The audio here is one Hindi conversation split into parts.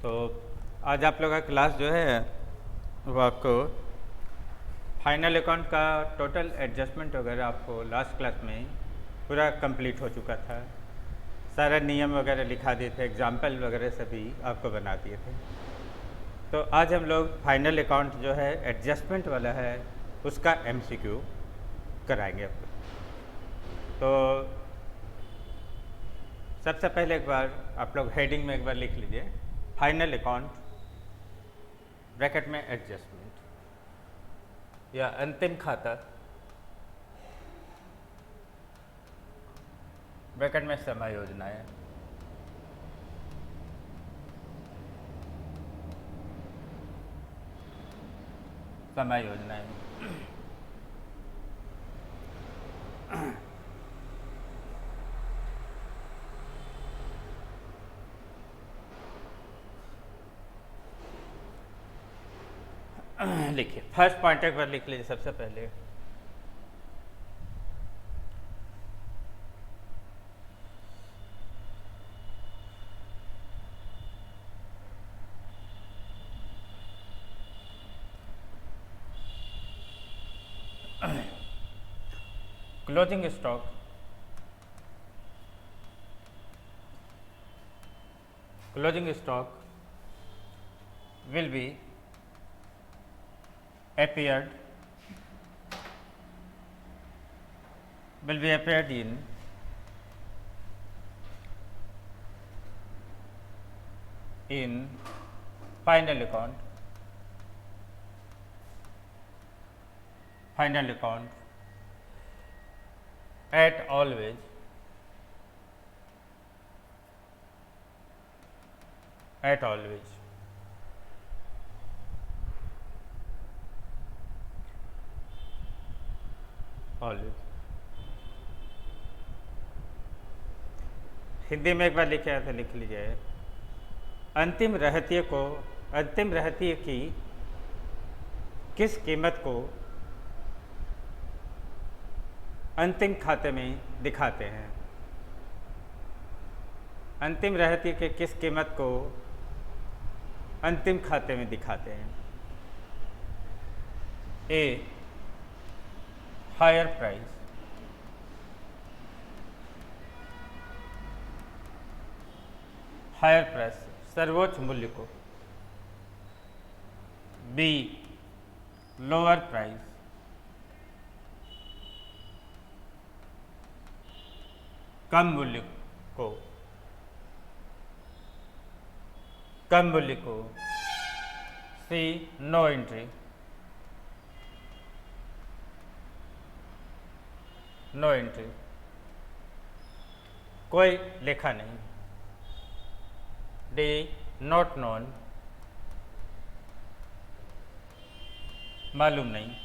तो आज आप लोग का क्लास जो है वो आपको फाइनल अकाउंट का टोटल एडजस्टमेंट वगैरह आपको लास्ट क्लास में पूरा कंप्लीट हो चुका था। सारा नियम वगैरह लिखा दिए थे, एग्जाम्पल वगैरह सभी आपको बना दिए थे। तो आज हम लोग फाइनल अकाउंट जो है एडजस्टमेंट वाला है उसका एमसीक्यू कराएंगे आप लोग। तो सबसे पहले एक बार आप लोग हेडिंग में एक बार लिख लीजिए, फाइनल अकाउंट ब्रैकेट में एडजस्टमेंट या अंतिम खाता ब्रैकेट में समायोजनाएं। समायोजनाएं लिखिए। फर्स्ट पॉइंट एक बार लिख लीजिए सबसे पहले। Closing stock will be appeared in final account at always Hindi में एक बार लिखे आया था, लिख लीजिए। अंतिम रहतिये की किस कीमत को अंतिम खाते में दिखाते हैं। अंतिम रहतिये के किस कीमत को अंतिम खाते में दिखाते हैं। ए हायर प्राइस, सर्वोच्च मूल्य को। बी लोअर प्राइस, कम मूल्य को। सी नो एंट्री, कोई लेखा नहीं। डी नॉट नोन, मालूम नहीं।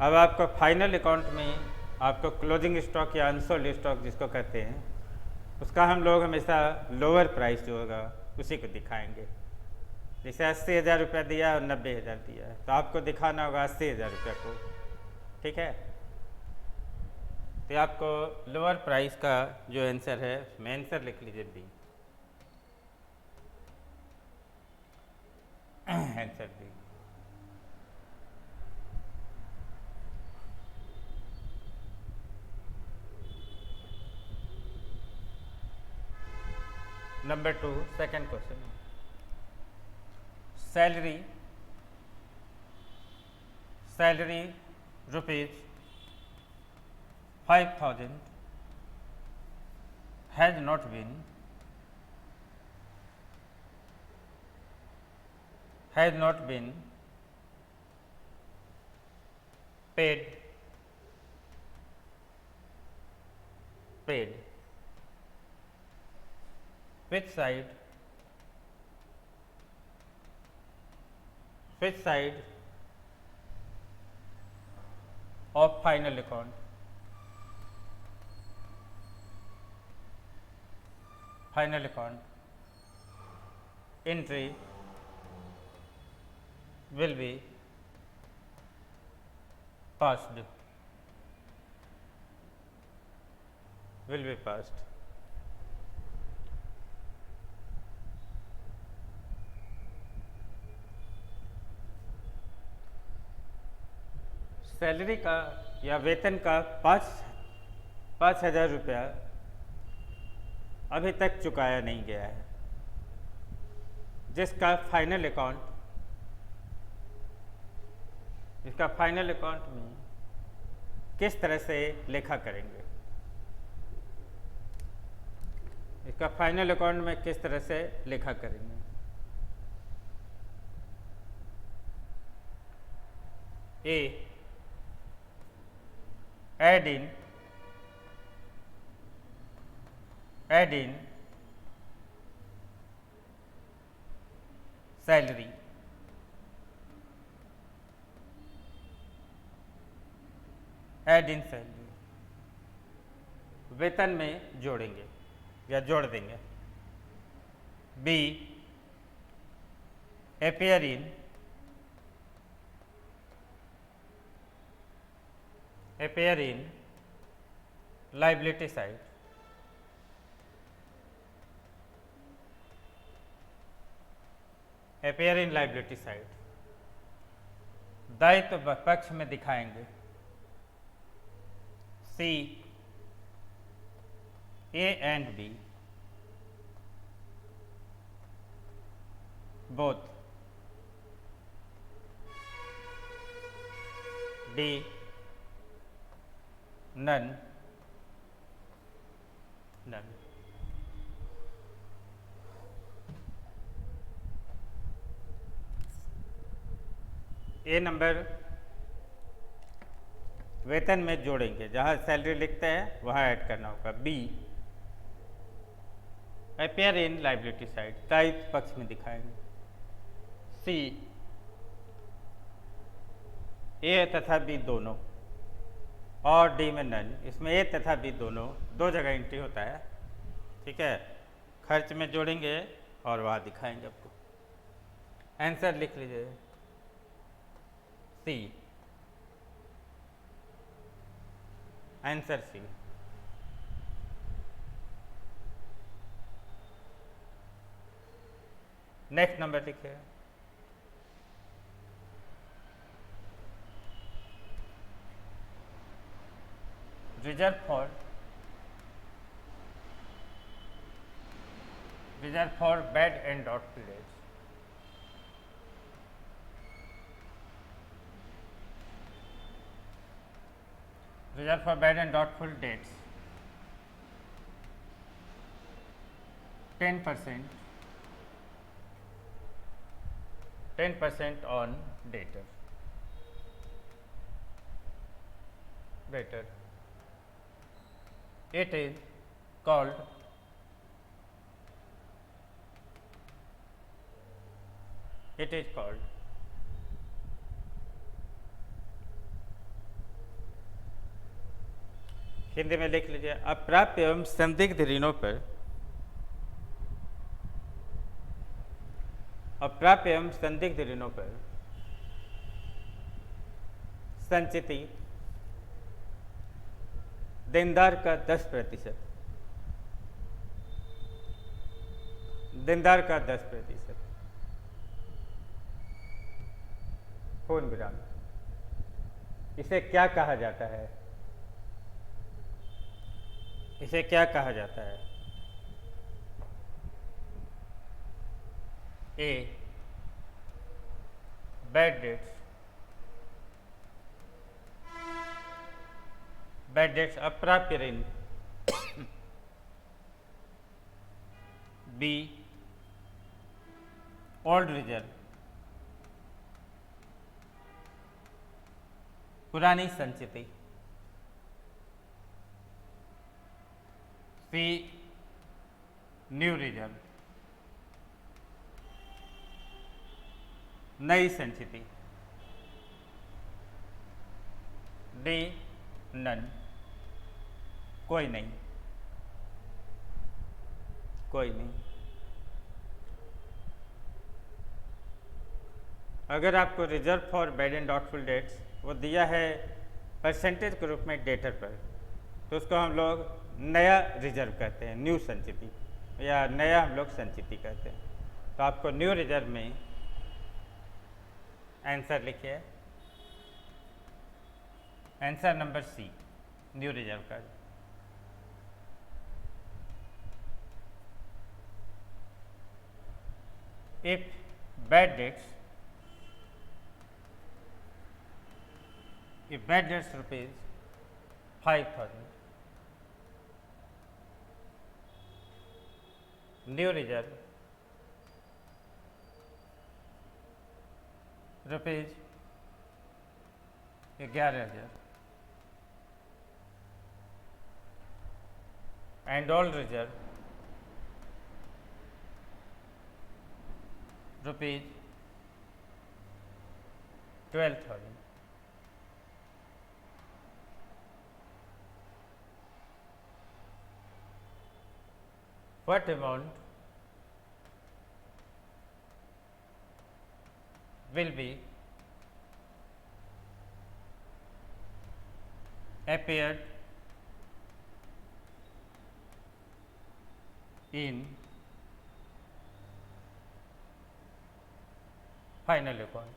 अब आपको फाइनल अकाउंट में आपको क्लोजिंग स्टॉक या अनसोल्ड स्टॉक जिसको कहते हैं, उसका हम लोग हमेशा लोअर प्राइस जो होगा उसी को दिखाएंगे। जैसे 80,000 रुपया दिया और 90,000 दिया है तो आपको दिखाना होगा 80,000 रुपया को, ठीक है। तो आपको लोअर प्राइस का जो आंसर है उसमें आंसर लिख लीजिए B. Answer B. Number 2 second question. Salary rupees 5,000 has not been paid which side of final account entry will be passed. will be passed. Salary का या वेतन का 5,000 रुपया अभी तक चुकाया नहीं गया है, जिसका फाइनल अकाउंट में किस तरह से लेखा करेंगे, इसका फाइनल अकाउंट में किस तरह से लेखा करेंगे। ए, add in salary, वेतन में जोड़ेंगे या जोड़ देंगे। B, appear in liability side, दायित्व पक्ष में दिखाएंगे। C, A and B both, D none, A number वेतन में जोड़ेंगे, जहाँ सैलरी लिखते हैं वहाँ ऐड करना होगा। B, appear in liability side, दायित्व पक्ष में दिखाएंगे। सी, ए तथा बी दोनों, और डी में नन, इसमें ए तथा बी दोनों, दो जगह एंट्री होता है, ठीक है। खर्च में जोड़ेंगे और वहाँ दिखाएंगे आपको। आंसर लिख लीजिए। सी, आंसर सी। नेक्स्ट नंबर लिखिए। reserve for bad and doubtful dates. Reserve for bad and doubtful dates, 10% on debtor. It is called Hindi में लिख लीजिए। अप्राप्य एवं संदिग्ध ऋणों पर संचिति देनदार का 10%, पूर्ण विराम। इसे क्या कहा जाता है? ए, बैड डेट्स, अप्राप्य ऋण। बी, ओल्ड रिजर्व, पुरानी संचिति। सी, न्यू रिजर्व, नई संचिति। डी, नन, कोई नहीं। अगर आपको reserve for bad and doubtful debts वो दिया है परसेंटेज के रूप में डेटर पर, तो उसको हम लोग नया रिजर्व कहते हैं, न्यू संचिति, या नया हम लोग संचिति कहते हैं। तो आपको न्यू रिजर्व में आंसर लिखिए, answer number C, new reserve का। If bad debts rupees 5,000, new reserve rupees 11,000 and all reserve rupees 12,000, what amount will be appeared in final account,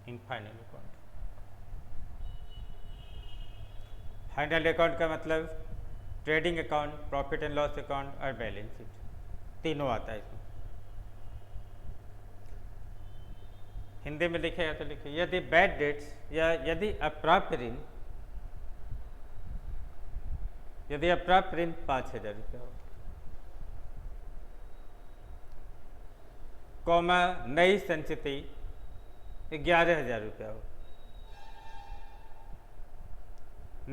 in final account। Final account का मतलब trading account, profit and loss account और बैलेंस शीट, तीनों आता है इसमें। हिंदी में लिखेगा तो लिखिए, यदि बैड डेट्स या यदि अप्राप्य ऋण, यदि अप्राप्य ऋण 5,000 रुपया हो, कौमा नई संचिति 11,000 रुपया हो,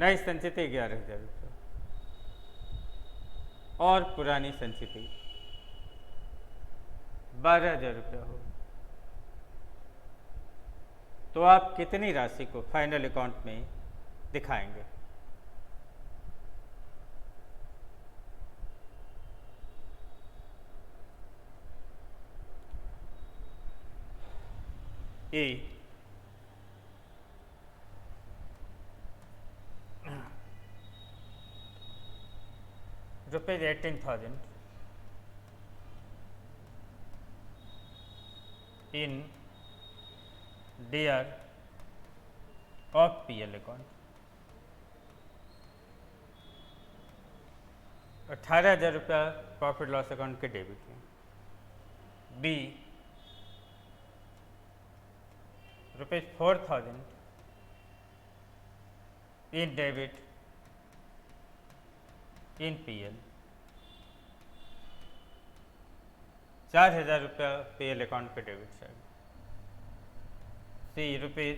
नई संचिति 11,000 रुपया और पुरानी संचिति 12,000 रुपया हो, तो आप कितनी राशि को फाइनल अकाउंट में दिखाएंगे? A rupees 18,000 in DR of PL account, 18,000 रुपया प्रॉफिट लॉस अकाउंट के डेबिट में। B rupees 4,000 in debit in PL, 4,000 रुपया PL अकाउंट पे debit side. C rupees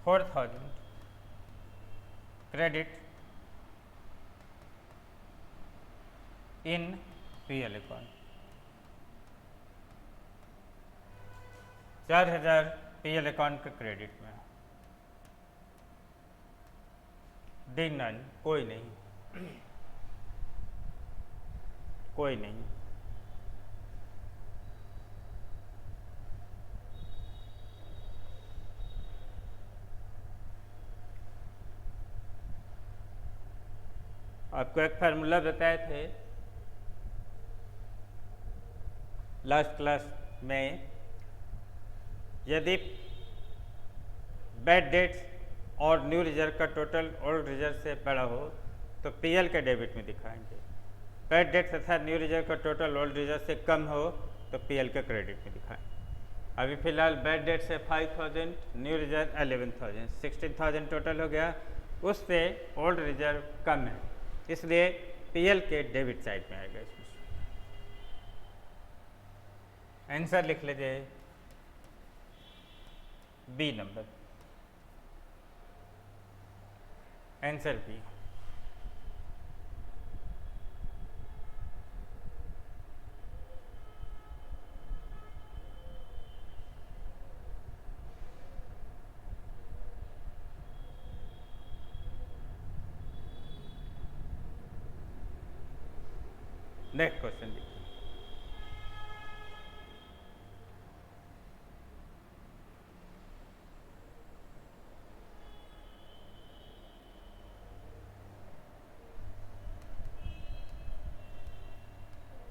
4,000 credit in PL account, 4,000 PL account के क्रेडिट में। डी नन, कोई नहीं, कोई नहीं। आपको एक फार्मूला बताए थे लास्ट क्लास में, यदि बैड डेट्स और न्यू रिजर्व का टोटल ओल्ड रिजर्व से बड़ा हो तो PL के डेबिट में दिखाएंगे, बैड डेट्स तथा न्यू रिजर्व का टोटल ओल्ड रिजर्व से कम हो तो PL के क्रेडिट में दिखाएंगे। अभी फिलहाल बैड डेट से 5,000, न्यू रिजर्व 11,000, 16,000 टोटल हो गया, उससे ओल्ड रिजर्व कम है, इसलिए PL के डेबिट साइड में आएगा। इसमें आंसर लिख लीजिए, B number, answer B. Next question देखिए,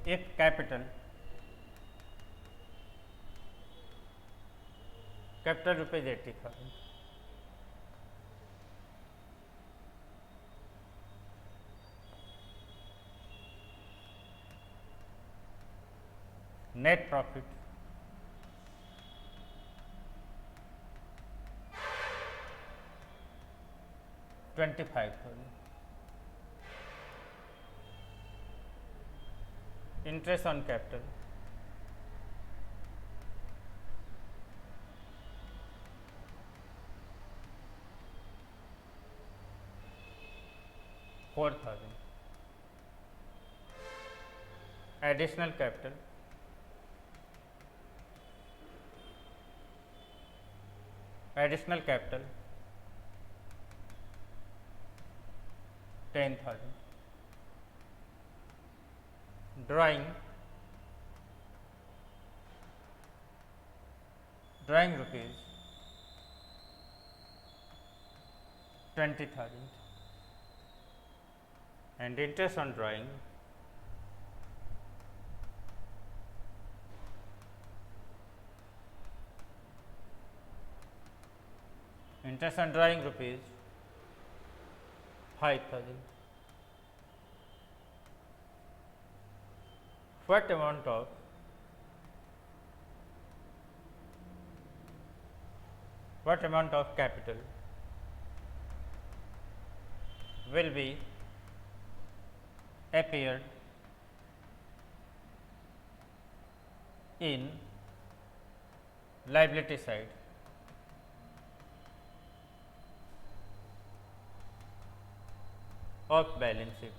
if capital rupees 80,000, net profit ₹25,000, interest on capital ₹4,000, additional capital ₹10,000, drawing rupees 20,000, and interest on drawing rupees 5,000. What amount of capital will be appeared in liability side of balance sheet?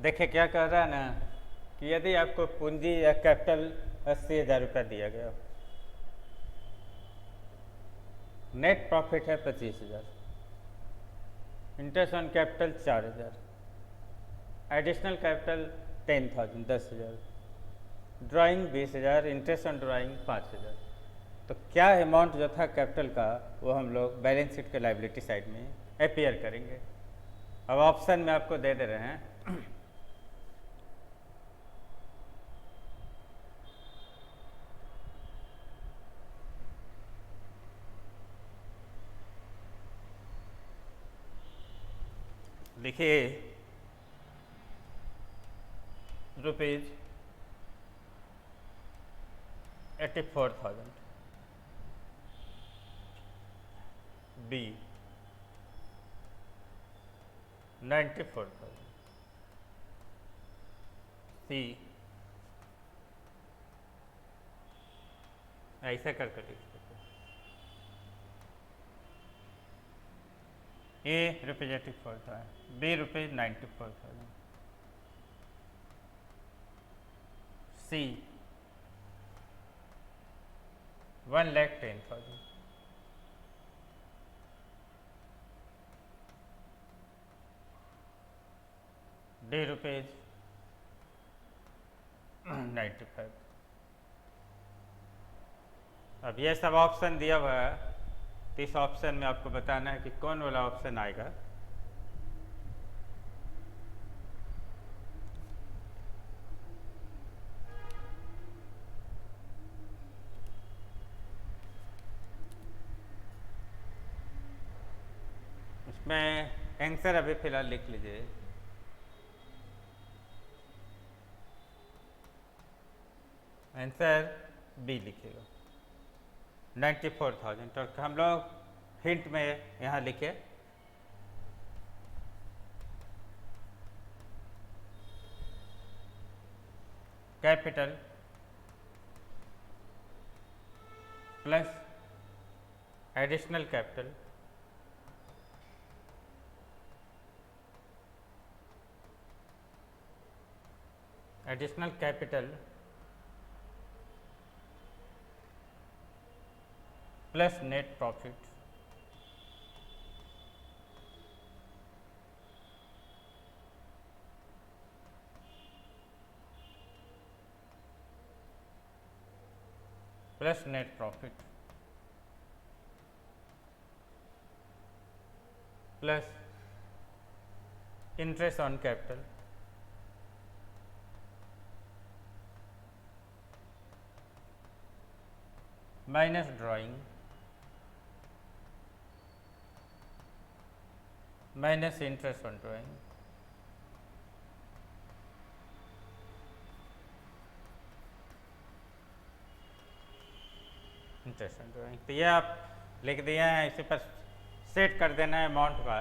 देखिए क्या कह रहा है ना कि यदि आपको पूंजी या कैपिटल 80,000 रुपया दिया गया, नेट प्रॉफिट है 25,000, interest on capital 4,000, additional capital 10,000 10,000, drawing 20,000, interest on drawing 5,000। तो क्या अमाउंट जो था कैपिटल का वो हम लोग बैलेंस शीट के लाइबिलिटी साइड में अपीयर करेंगे। अब ऑप्शन में आपको दे रहे हैं लिखिए रुपीज 84,000, बी 94,000, सी ऐसा करके लिख सकते हैं। A rupees 84,000, B rupees 94,000, C 1,10,000, D rupees 95। अब ये सब ऑप्शन दिया हुआ है, तो इस ऑप्शन में आपको बताना है कि कौन वाला ऑप्शन आएगा। इसमें आंसर अभी फिलहाल लिख लीजिए। आंसर बी लिखिएगा 94,000। और हम लोग हिंट में यहाँ लिखे capital plus additional capital plus net profit plus net profit plus interest on capital minus drawing minus interest on drawing interest on drawing. तो ये आप लिख दिए हैं, इसी पर सेट कर देना है अमाउंट का,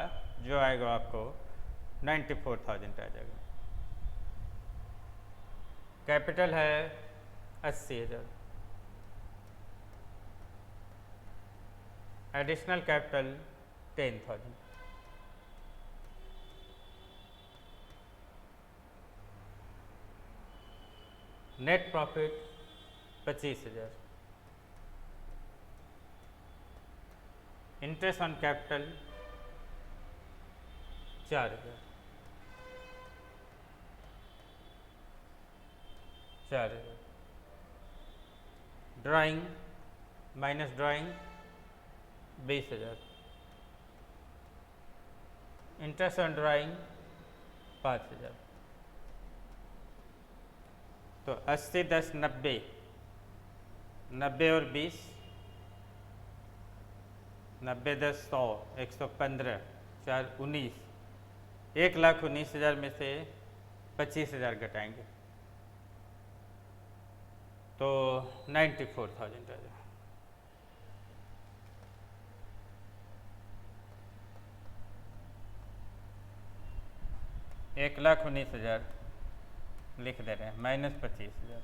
जो आएगा आपको 94,000 आ जाएगा। कैपिटल है 80,000, additional capital 10,000, net profit 25,000, interest on capital 4,000, 4,000, drawing minus drawing 20,000, interest on drawing 5,000। तो 80 10 90, 90 और 20, 90 10 100, 115, 4 19, 1,19,000 में से 25,000 घटाएंगे तो 94,000 आ जाएगा। 1,19,000 लिख दे रहे हैं माइनस 25,000।